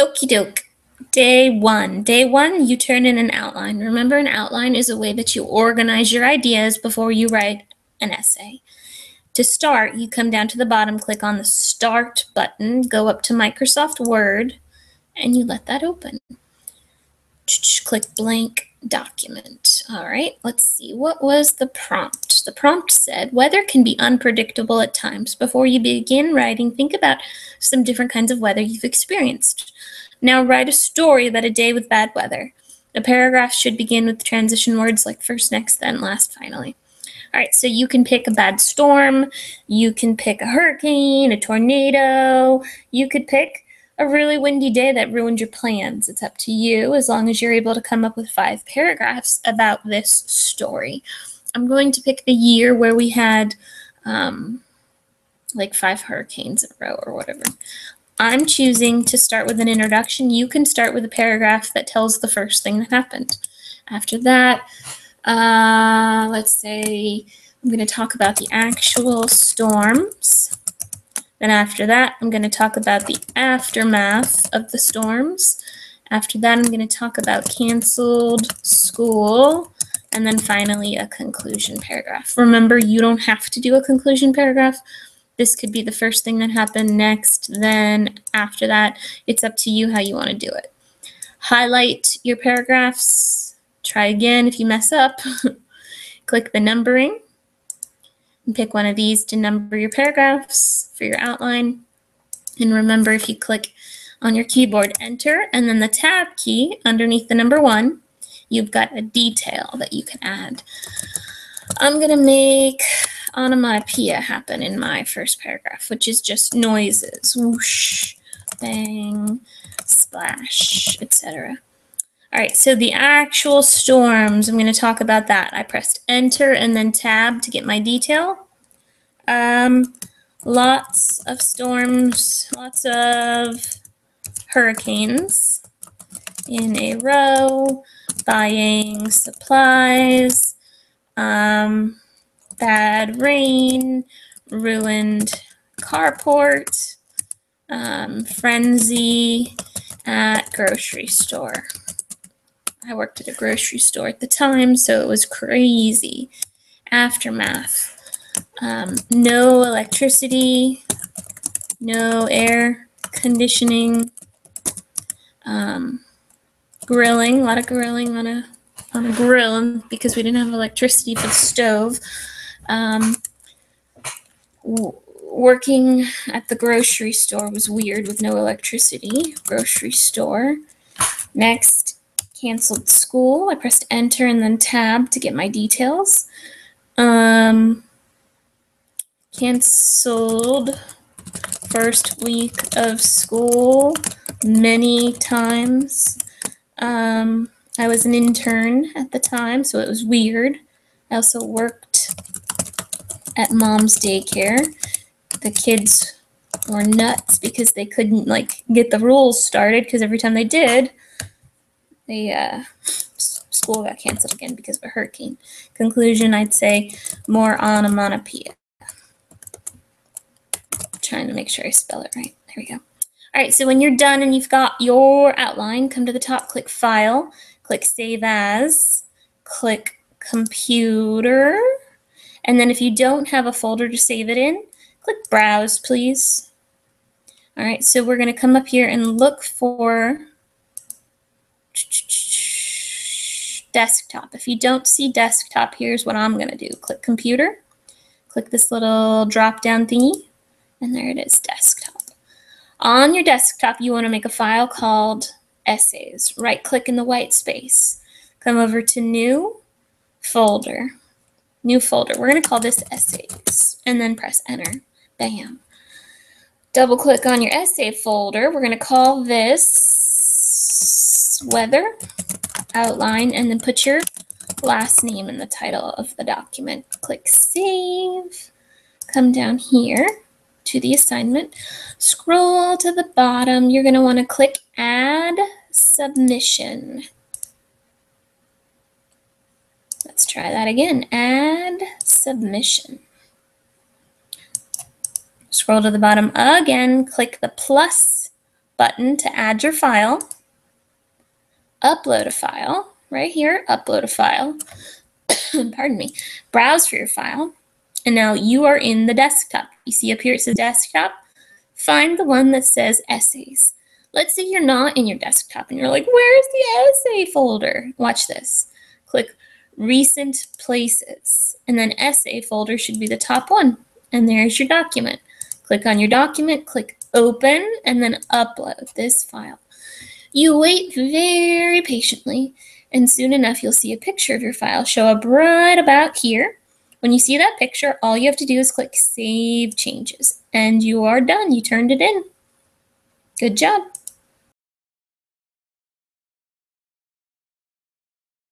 Okie doke. Day one. Day one, you turn in an outline. Remember, an outline is a way that you organize your ideas before you write an essay. To start, you come down to the bottom, click on the Start button, go up to Microsoft Word, and you let that open. Click Blank Document. All right, let's see. What was the prompt? The prompt said, weather can be unpredictable at times. Before you begin writing, think about some different kinds of weather you've experienced. Now write a story about a day with bad weather. A paragraph should begin with transition words like first, next, then, last, finally. All right, so you can pick a bad storm, you can pick a hurricane, a tornado, you could pick a really windy day that ruined your plans. It's up to you, as long as you're able to come up with 5 paragraphs about this story. I'm going to pick the year where we had like 5 hurricanes in a row or whatever. I'm choosing to start with an introduction. You can start with a paragraph that tells the first thing that happened. After that, let's say I'm going to talk about the actual storms. Then after that, I'm going to talk about the aftermath of the storms. After that, I'm going to talk about canceled school. And then finally, a conclusion paragraph. Remember, you don't have to do a conclusion paragraph. This could be the first thing that happened next, then after that, it's up to you how you want to do it. Highlight your paragraphs. Try again if you mess up. Click the numbering and pick one of these to number your paragraphs for your outline. And remember, if you click on your keyboard, Enter, and then the Tab key underneath the number 1, you've got a detail that you can add. I'm going to make onomatopoeia happen in my first paragraph, which is just noises, whoosh, bang, splash, etc. All right, so the actual storms, I'm going to talk about that. I pressed Enter and then Tab to get my detail. Lots of storms, lots of hurricanes in a row, buying supplies, bad rain, ruined carport, frenzy at grocery store. I worked at a grocery store at the time, so it was crazy. Aftermath. No electricity, no air conditioning, grilling, a lot of grilling on a grill because we didn't have electricity for the stove. Working at the grocery store was weird with no electricity. Grocery store. Next, canceled school. I pressed Enter and then Tab to get my details. Canceled first week of school many times. I was an intern at the time, so it was weird. I also worked at mom's daycare. The kids were nuts because they couldn't get the rules started, because every time they did, school got canceled again because of a hurricane. Conclusion, I'd say more onomatopoeia. Trying to make sure I spell it right. There we go. All right, so when you're done and you've got your outline, come to the top, click File, click Save As, click Computer, and then if you don't have a folder to save it in, click Browse, please. All right, so we're going to come up here and look for desktop. If you don't see desktop, here's what I'm going to do. Click Computer, click this little drop-down thingy, and there it is, desktop. On your desktop, you want to make a file called Essays. Right-click in the white space. Come over to New Folder. New folder. We're going to call this Essays, and then press Enter. Bam. Double-click on your essay folder. We're going to call this Weather Outline, and then put your last name in the title of the document. Click Save. Come down here to the assignment. Scroll to the bottom. You're going to want to click Add Submission. Let's try that again. Add Submission. Scroll to the bottom again. Click the plus button to add your file, upload a file, right here, upload a file, pardon me, browse for your file, and now you are in the desktop. You see up here it says desktop? Find the one that says essays. Let's say you're not in your desktop and you're like, where's the essay folder? Watch this. Click recent places, and then essay folder should be the top one, and there's your document. Click on your document, click open, and then upload this file. You wait very patiently, and soon enough you'll see a picture of your file show up right about here. When you see that picture, all you have to do is click Save Changes, and you are done. You turned it in. Good job.